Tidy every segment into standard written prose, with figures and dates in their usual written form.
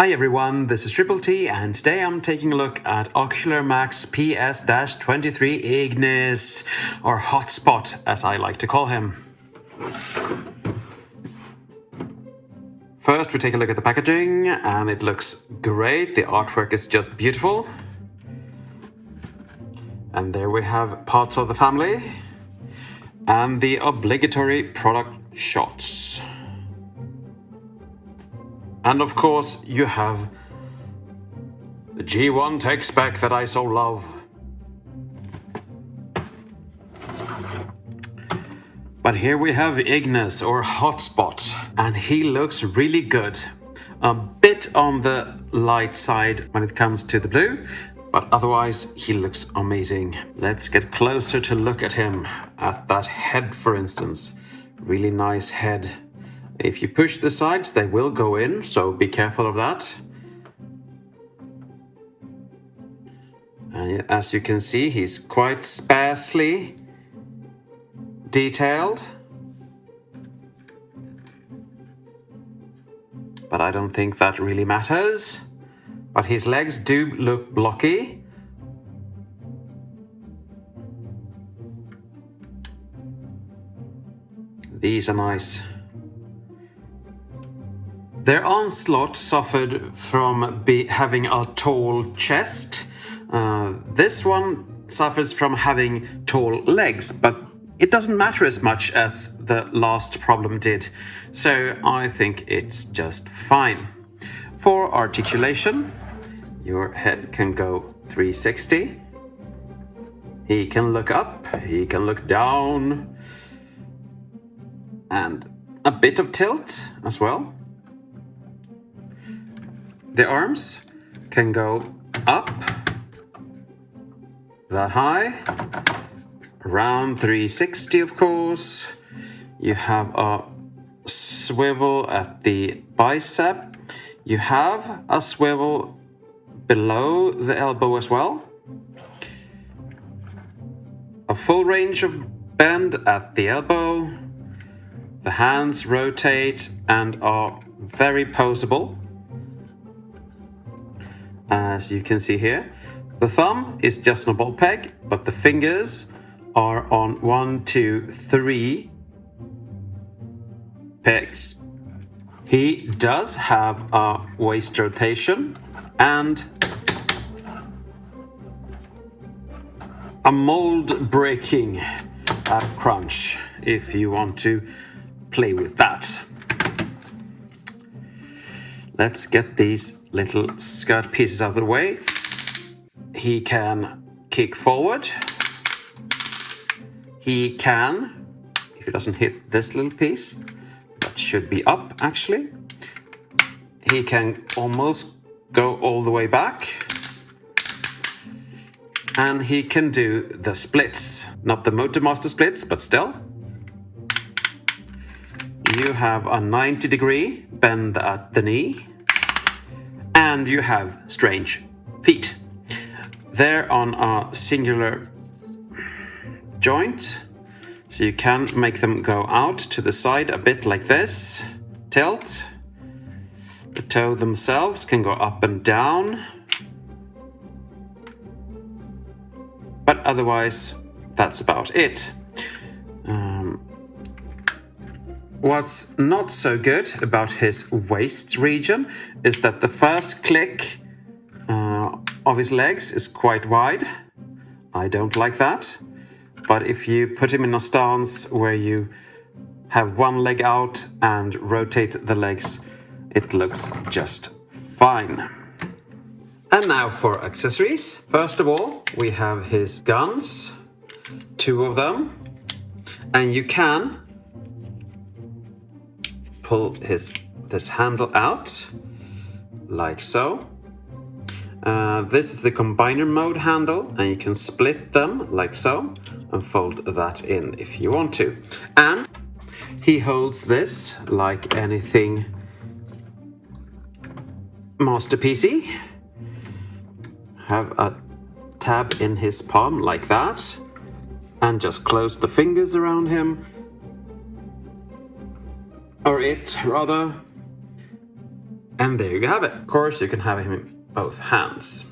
Hi everyone, this is Triple T, and today I'm taking a look at Ocular Max PS-23 Ignis, or Hotspot as I like to call him. First we take a look at the packaging, and it looks great. The artwork is just beautiful. And there we have parts of the family and the obligatory product shots. And of course you have the G1 tech spec that I so love. But here we have Ignis, or Hotspot, and he looks really good. A bit on the light side when it comes to the blue, but otherwise he looks amazing. Let's get closer to look at him. At that head, for instance. Really nice head. If you push the sides, they will go in, so be careful of that. And as you can see, he's quite sparsely detailed. But I don't think that really matters. But his legs do look blocky. These are nice. Their onslaught suffered from having a tall chest. This one suffers from having tall legs, but it doesn't matter as much as the last problem did. So I think it's just fine. For articulation, your head can go 360. He can look up, he can look down, and a bit of tilt as well. The arms can go up that high, around 360 of course. You have a swivel at the bicep. You have a swivel below the elbow as well. A full range of bend at the elbow. The hands rotate and are very poseable. As you can see here, the thumb is just on a ball peg, but the fingers are on 1, 2, 3 pegs. He does have a waist rotation and a mold breaking crunch if you want to play with that. Let's get these little skirt pieces out of the way. He can kick forward. He can, if he doesn't hit this little piece, that should be up actually. He can almost go all the way back. And he can do the splits. Not the Motormaster splits, but still. You have a 90-degree bend at the knee. And you have strange feet. They're on a singular joint, so you can make them go out to the side a bit like this. Tilt. The toe themselves can go up and down. But otherwise, that's about it. What's not so good about his waist region is that the first click of his legs is quite wide. I don't like that. But if you put him in a stance where you have one leg out and rotate the legs, it looks just fine. And now for accessories. First of all, we have his guns, 2 of them, and you can pull this handle out, like so. This is the combiner mode handle, and you can split them like so and fold that in if you want to. And he holds this like anything masterpiecey. Have a tab in his palm like that, and just close the fingers around him, or it rather, And there you have it. Of course, you can have him in both hands.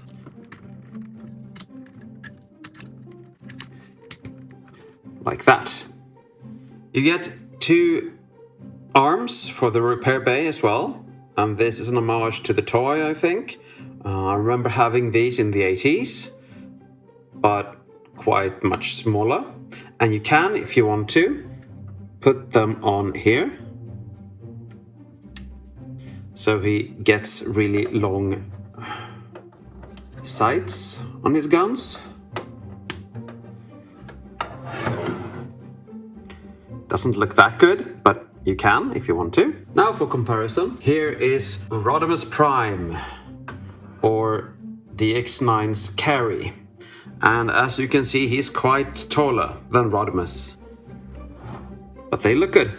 Like that. You get 2 arms for the repair bay as well. And this is an homage to the toy, I think. I remember having these in the 80s, but quite much smaller. And you can, if you want to, put them on here. So he gets really long sights on his guns. Doesn't look that good, but you can if you want to. Now for comparison, here is Rodimus Prime, or DX9's carry. And as you can see, he's quite taller than Rodimus. But they look good.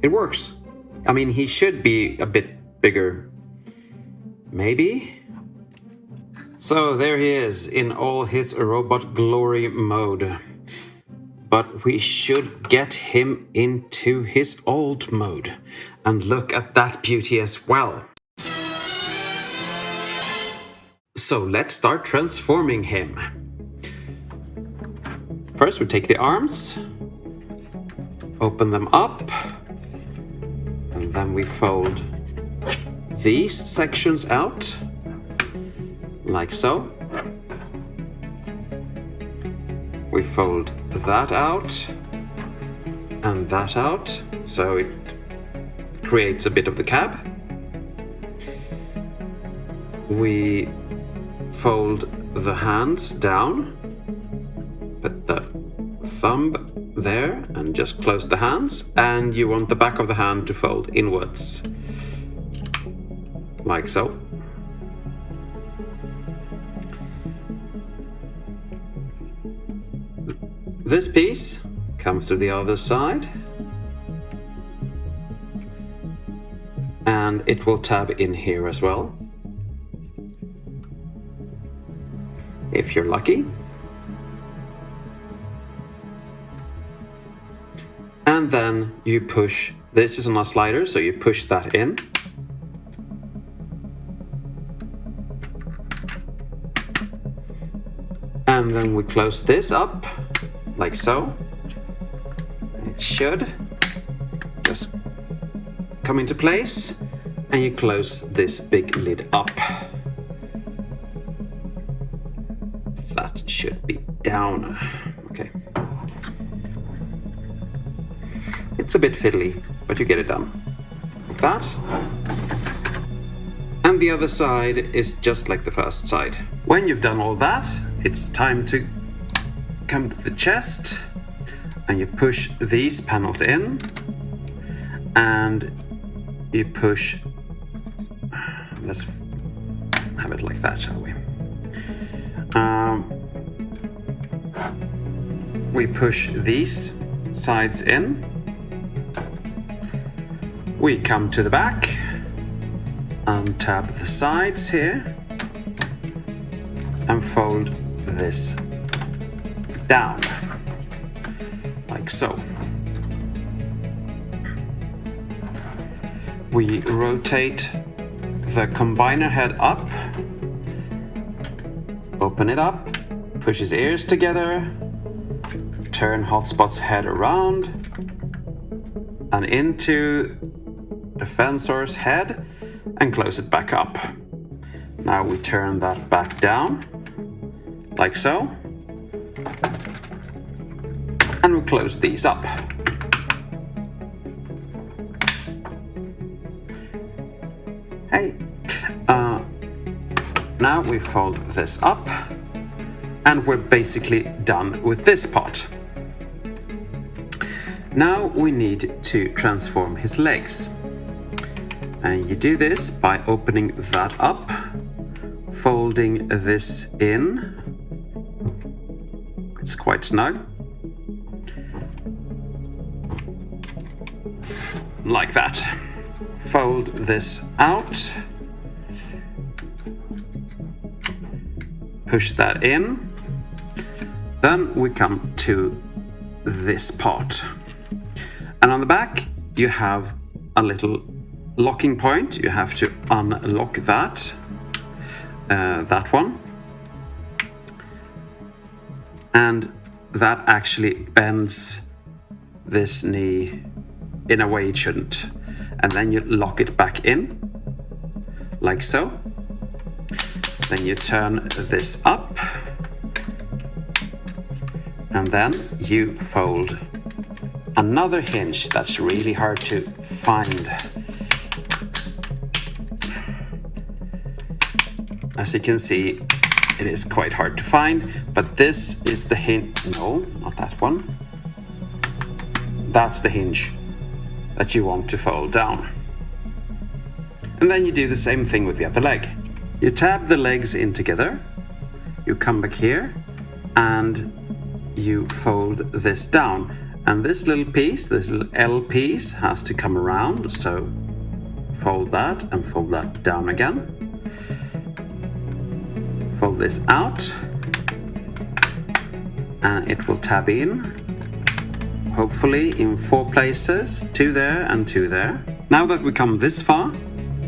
It works. I mean, he should be a bit bigger. Maybe? So there he is in all his robot glory mode. But we should get him into his old mode. And look at that beauty as well. So let's start transforming him. First we take the arms, open them up, and then we fold these sections out, like so. We fold that out and that out, so it creates a bit of the cab. We fold the hands down, put the thumb there and just close the hands, and you want the back of the hand to fold inwards, like so. This piece comes to the other side, and it will tab in here as well, if you're lucky. And then you push, this is on a slider, so you push that in. And then we close this up, like so. It should just come into place, and you close this big lid up. That should be down. Okay. It's a bit fiddly, but you get it done. Like that. And the other side is just like the first side. When you've done all that, it's time to come to the chest, and you push these panels in, and you push, let's have it like that, shall we? We push these sides in, we come to the back, untab the sides here, and fold this down, like so. We rotate the combiner head up, open it up, push his ears together, turn Hotspot's head around and into the Fensor's head and close it back up. Now we turn that back down, like so. And we close these up. Hey. Now we fold this up, and we're basically done with this part. Now we need to transform his legs. And you do this by opening that up, folding this in. It's quite snug. Like that. Fold this out. Push that in. Then we come to this part. And on the back, you have a little locking point, you have to unlock that. That one. And that actually bends this knee in a way it shouldn't. And then you lock it back in, like so. Then you turn this up. And then you fold another hinge that's really hard to find. As you can see, it is quite hard to find, but this is the hinge. No, not that one. That's the hinge that you want to fold down. And then you do the same thing with the other leg. You tab the legs in together, you come back here, and you fold this down. And this little piece, this little L piece, has to come around, so fold that and fold that down again. Fold this out, and it will tab in, hopefully in 4 places, 2 there and 2 there. Now that we come this far,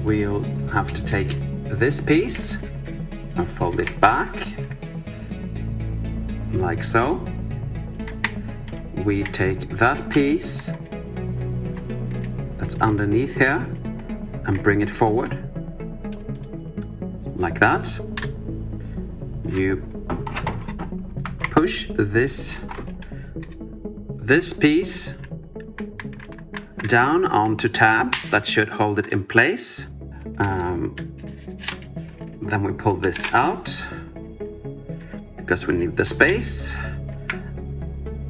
we'll have to take this piece and fold it back, like so. We take that piece that's underneath here and bring it forward, like that. You push this piece down onto tabs that should hold it in place. Then we pull this out because we need the space.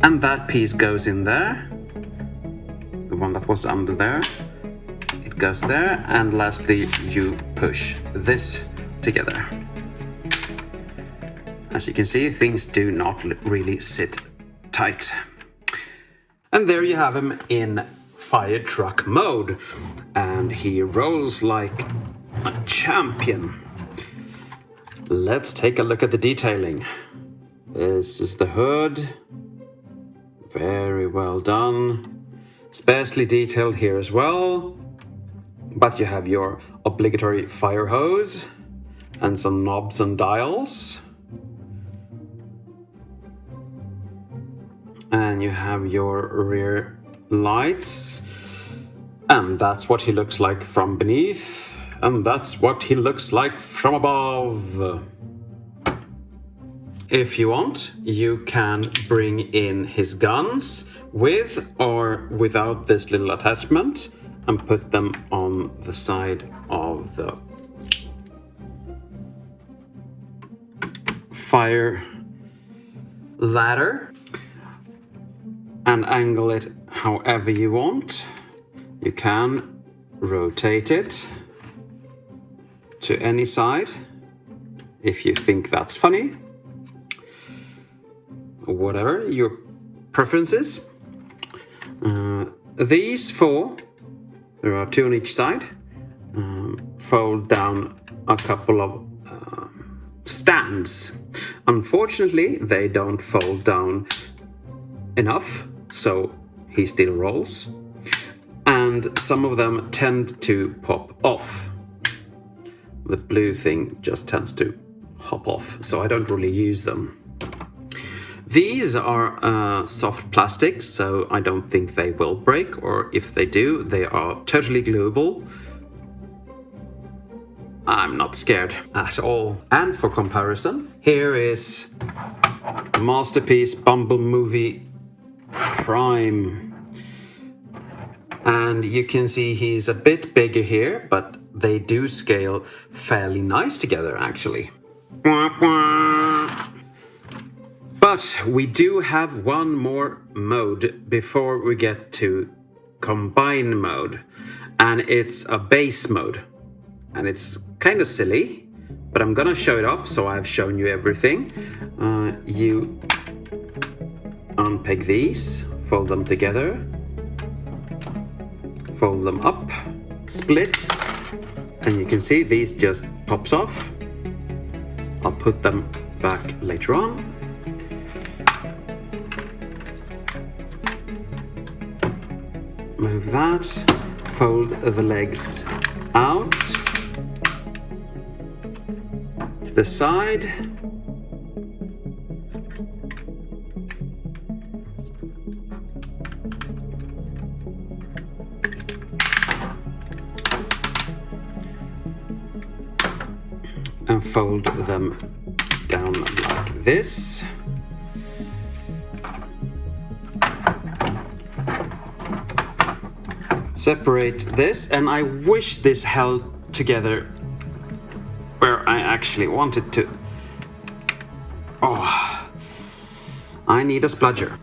And that piece goes in there. The one that was under there. It goes there. And lastly, you push this together. As you can see, things do not really sit tight. And there you have him in fire truck mode. And he rolls like a champion. Let's take a look at the detailing. This is the hood. Very well done. Sparsely detailed here as well. But you have your obligatory fire hose and some knobs and dials. And you have your rear lights. And that's what he looks like from beneath. And that's what he looks like from above. If you want, you can bring in his guns with or without this little attachment and put them on the side of the fire ladder and angle it however you want. You can rotate it to any side if you think that's funny. Whatever your preference is. These 4, there are 2 on each side, fold down a couple of stands. Unfortunately, they don't fold down enough, so he still rolls. And some of them tend to pop off. The blue thing just tends to hop off, so I don't really use them. These are soft plastics, so I don't think they will break, or if they do, they are totally gluable. I'm not scared at all. And for comparison, here is the masterpiece Bumble Movie Prime. And you can see he's a bit bigger here, but they do scale fairly nice together, actually. But we do have one more mode before we get to combine mode, and it's a base mode. And it's kind of silly, but I'm gonna show it off, so I've shown you everything. You unpeg these, fold them together, fold them up, split, and you can see these just pops off. I'll put them back later on. Move that, fold the legs out to the side. And fold them down like this. Separate this, and I wish this held together where I actually wanted to. Oh, I need a spludger.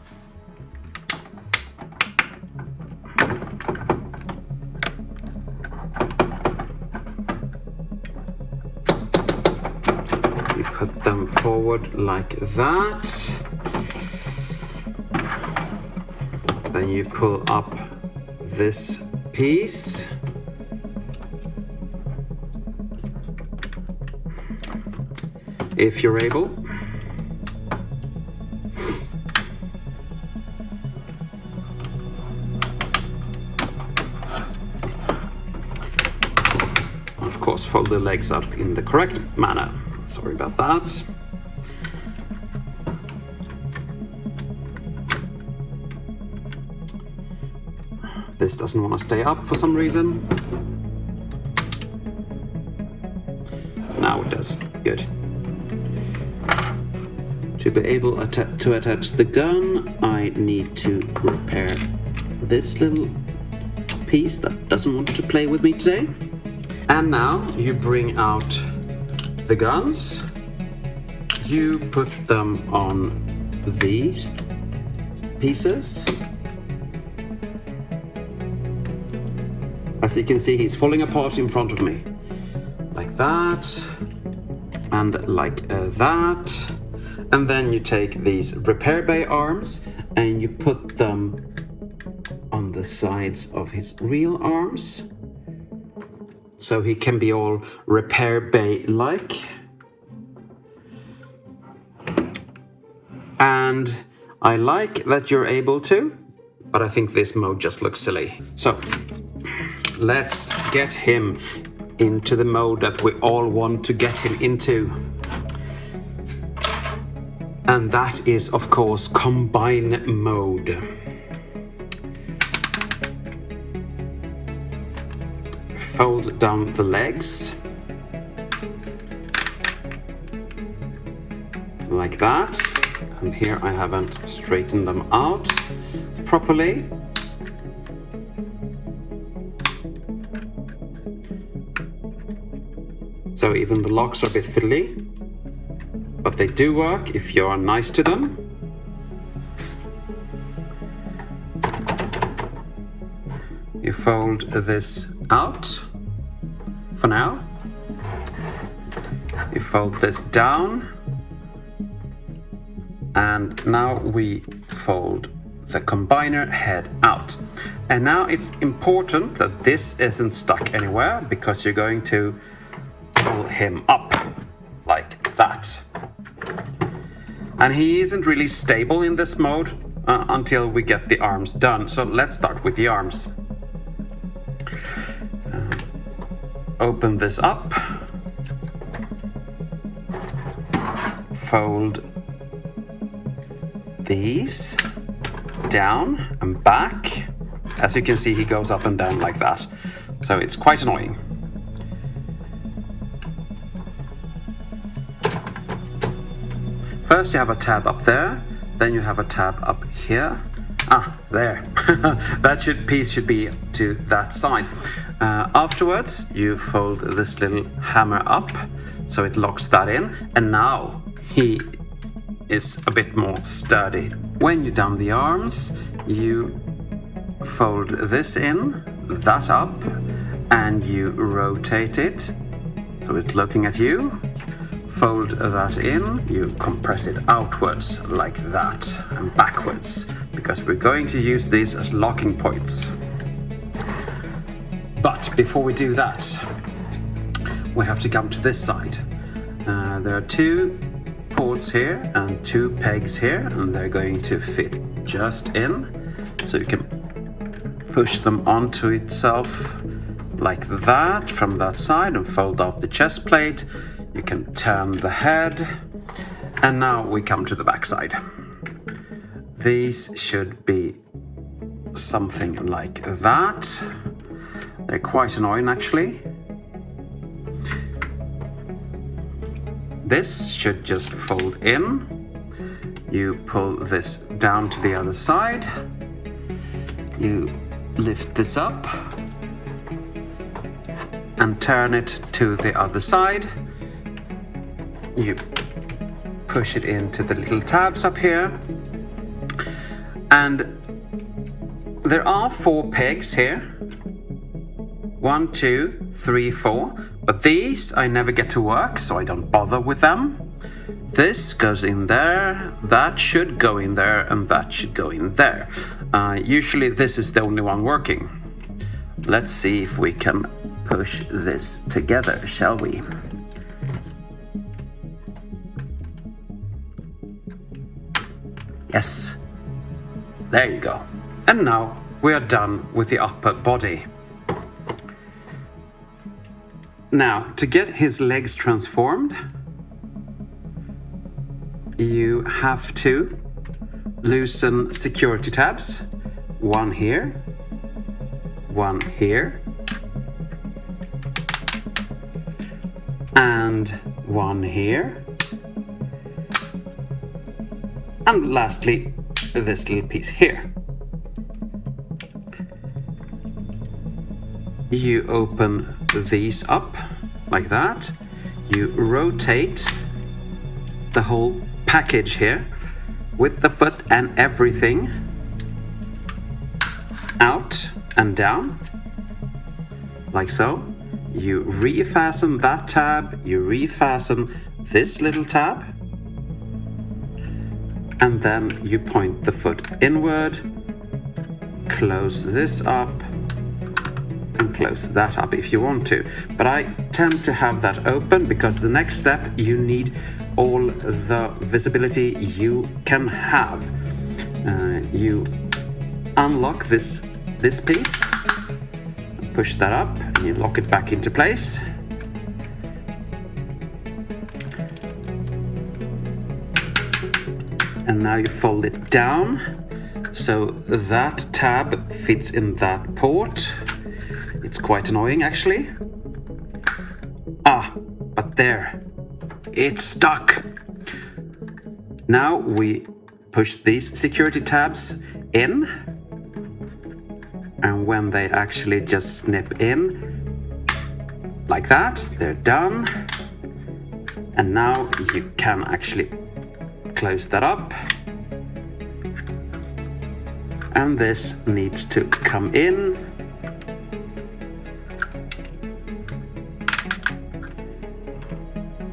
You put them forward like that. Then you pull up this piece. If you're able. Of course, fold the legs up in the correct manner. Sorry about that. This doesn't want to stay up for some reason. Now it does. Good. To be able to attach the gun, I need to repair this little piece that doesn't want to play with me today. And now you bring out the guns. You put them on these pieces. As you can see, he's falling apart in front of me. Like that, and like that. And then you take these repair bay arms and you put them on the sides of his real arms. So he can be all repair bay-like. And I like that you're able to, but I think this mode just looks silly. So let's get him into the mode that we all want to get him into. And that is, of course, combine mode. Fold down the legs. Like that. And here I haven't straightened them out properly. So even the locks are a bit fiddly, but they do work if you are nice to them. You fold this out for now. You fold this down. And now we fold the combiner head out. And now it's important that this isn't stuck anywhere, because you're going to pull him up like that. And he isn't really stable in this mode until we get the arms done. So let's start with the arms. Open this up. Fold these down and back. As you can see, he goes up and down like that. So it's quite annoying. First you have a tab up there, then you have a tab up here. Ah, there. That piece should be to that side. Afterwards, you fold this little hammer up, so it locks that in, and now he is a bit more sturdy. When you down the arms, you fold this in, that up, and you rotate it, so it's looking at you. Fold that in, you compress it outwards like that and backwards, because we're going to use these as locking points. But before we do that, we have to come to this side. There are two ports here and two pegs here, and they're going to fit just in. So you can push them onto itself like that from that side and fold out the chest plate. You can turn the head, and now we come to the back side. These should be something like that. They're quite annoying actually. This should just fold in. You pull this down to the other side. You lift this up and turn it to the other side. You push it into the little tabs up here. And there are 4 pegs here. 1, 2, 3, 4. But these I never get to work, so I don't bother with them. This goes in there, that should go in there, and that should go in there. Usually this is the only one working. Let's see if we can push this together, shall we? Yes. There you go. And now we are done with the upper body. Now, to get his legs transformed, you have to loosen security tabs. 1 here, 1 here, and 1 here. And lastly, this little piece here. You open these up like that. You rotate the whole package here with the foot and everything out and down like so. You refasten that tab, you refasten this little tab, and then you point the foot inward, close this up, and close that up if you want to. But I tend to have that open because the next step, you need all the visibility you can have. You unlock this piece, push that up, and you lock it back into place. And now you fold it down so that tab fits in that port. It's quite annoying actually. But there, it's stuck. Now we push these security tabs in, and when they actually just snip in like that, they're done. And now you can actually close that up, and this needs to come in.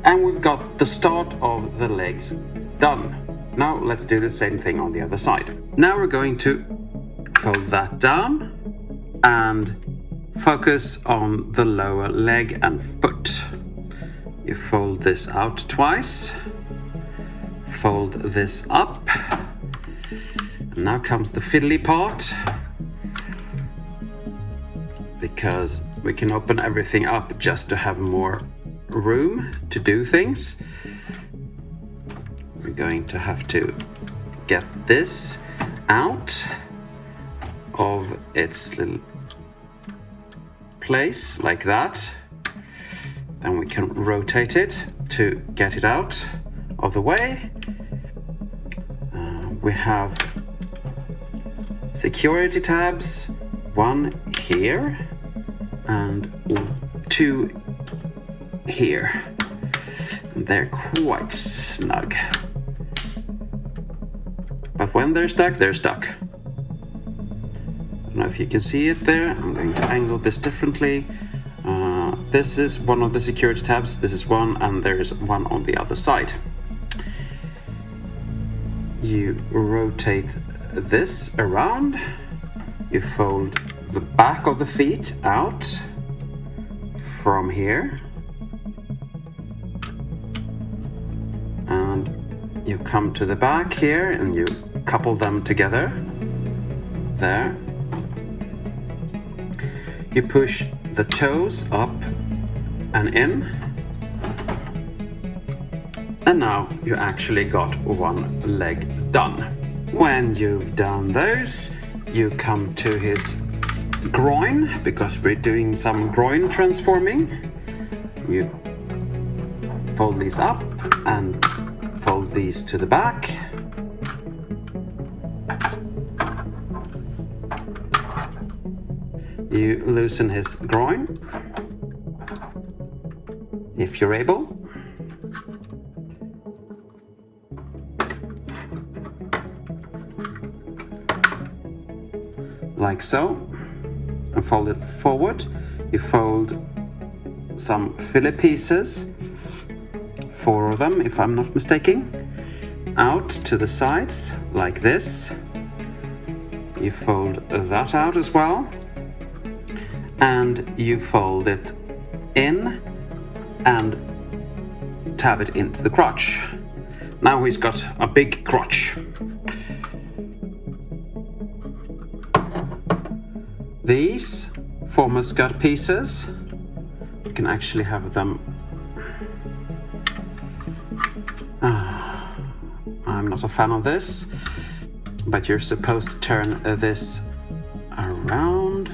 And we've got the start of the legs done. Now let's do the same thing on the other side. Now we're going to fold that down and focus on the lower leg and foot. You fold this out twice, fold this up, and now comes the fiddly part, because we can open everything up just to have more room to do things. We're going to have to get this out of its little place like that, and we can rotate it to get it out of the way. We have security tabs, 1 here and 2 here. They're quite snug. But when they're stuck, they're stuck. I don't know if you can see it there. I'm going to angle this differently. This is one of the security tabs. This is one, and there's one on the other side. You rotate this around. You fold the back of the feet out from here. And you come to the back here and you couple them together. There. You push the toes up and in. And now you actually got one leg done. When you've done those, you come to his groin, because we're doing some groin transforming. You fold these up and fold these to the back. You loosen his groin, if you're able. Like so, and fold it forward. You fold some fillet pieces, 4 of them if I'm not mistaken, out to the sides like this. You fold that out as well, and you fold it in and tab it into the crotch. Now he's got a big crotch. These former skirt pieces, you can actually have them. I'm not a fan of this, but you're supposed to turn this around.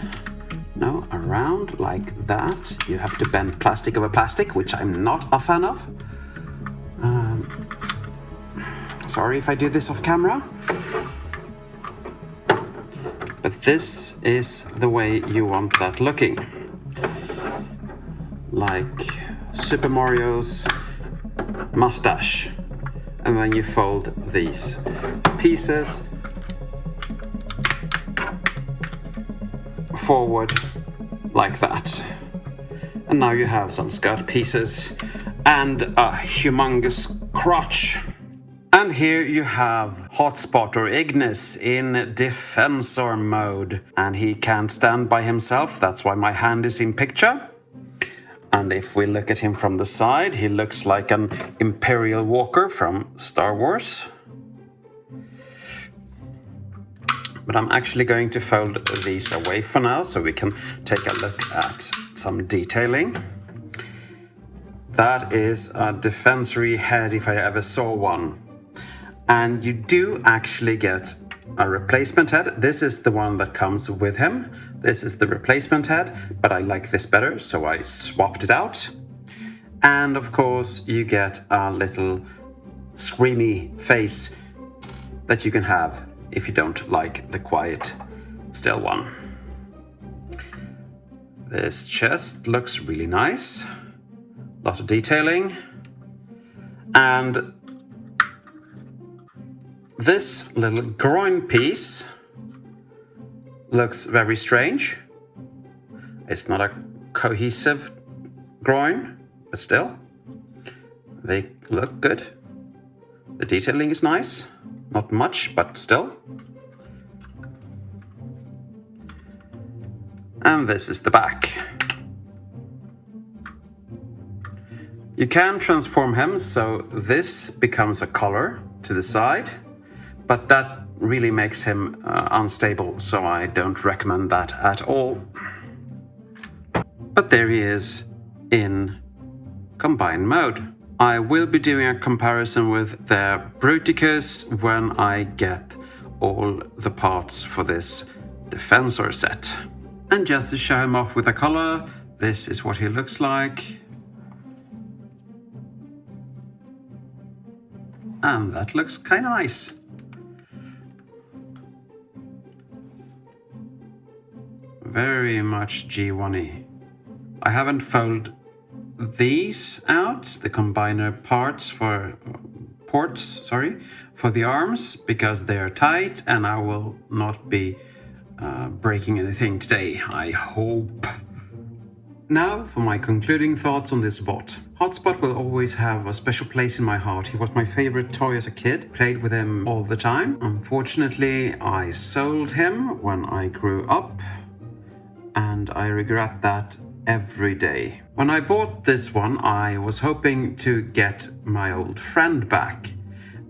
No, around like that. You have to bend plastic over plastic, which I'm not a fan of. Sorry if I do this off camera. But this is the way you want that looking. Like Super Mario's mustache. And then you fold these pieces forward like that. And now you have some skirt pieces and a humongous crotch. And here you have Hotspot or Ignis in defensor mode. And he can't stand by himself, that's why my hand is in picture. And if we look at him from the side, he looks like an Imperial Walker from Star Wars. But I'm actually going to fold these away for now, so we can take a look at some detailing. That is a defensory head if I ever saw one. And you do actually get a replacement head. This is the one that comes with him. This is the replacement head, but I like this better, so I swapped it out. And of course, you get a little screamy face that you can have if you don't like the quiet, still one. This chest looks really nice. A lot of detailing. And this little groin piece looks very strange. It's not a cohesive groin, but still, they look good. The detailing is nice. Not much, but still. And this is the back. You can transform him so this becomes a collar to the side. But that really makes him unstable, so I don't recommend that at all. But there he is in combined mode. I will be doing a comparison with the Bruticus when I get all the parts for this defensor set. And just to show him off with a collar, this is what he looks like. And that looks kind of nice. Very much G1-y. I haven't folded these out, the combiner ports for the arms, because they are tight and I will not be breaking anything today, I hope. Now for my concluding thoughts on this bot. Hotspot will always have a special place in my heart. He was my favorite toy as a kid, played with him all the time. Unfortunately, I sold him when I grew up, and I regret that every day. When I bought this one, I was hoping to get my old friend back.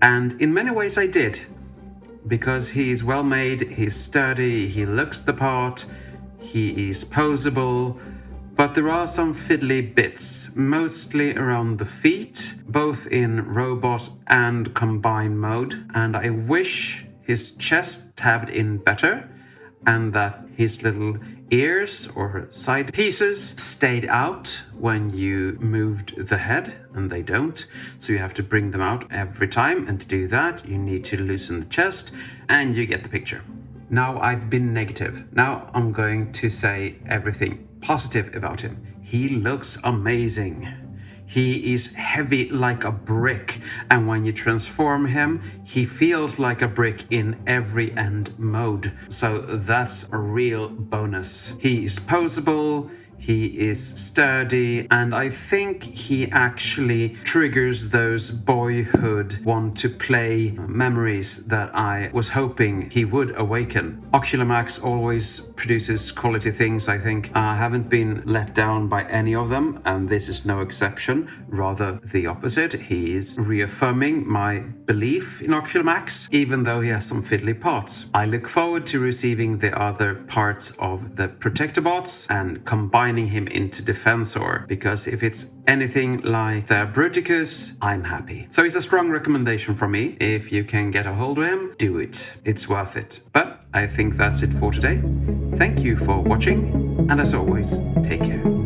And in many ways I did. Because he's well made, he's sturdy, he looks the part, he is poseable, but there are some fiddly bits, mostly around the feet, both in robot and combine mode, and I wish his chest tabbed in better and that his little ears or side pieces stayed out when you moved the head, and they don't, so you have to bring them out every time, and to do that you need to loosen the chest, and you get the picture. Now I've been negative. Now I'm going to say everything positive about him. He looks amazing. He is heavy like a brick, and when you transform him, he feels like a brick in every end mode. So that's a real bonus. He is poseable, he is sturdy, and I think he actually triggers those boyhood want to play memories that I was hoping he would awaken. Ocular Max always produces quality things, I think. I haven't been let down by any of them, and this is no exception, rather the opposite. He is reaffirming my belief in Ocular Max, even though he has some fiddly parts. I look forward to receiving the other parts of the Protector bots and combining him into Defensor, because if it's anything like the Bruticus, I'm happy. So it's a strong recommendation from me. If you can get a hold of him, do it. It's worth it. But I think that's it for today. Thank you for watching, and as always, take care.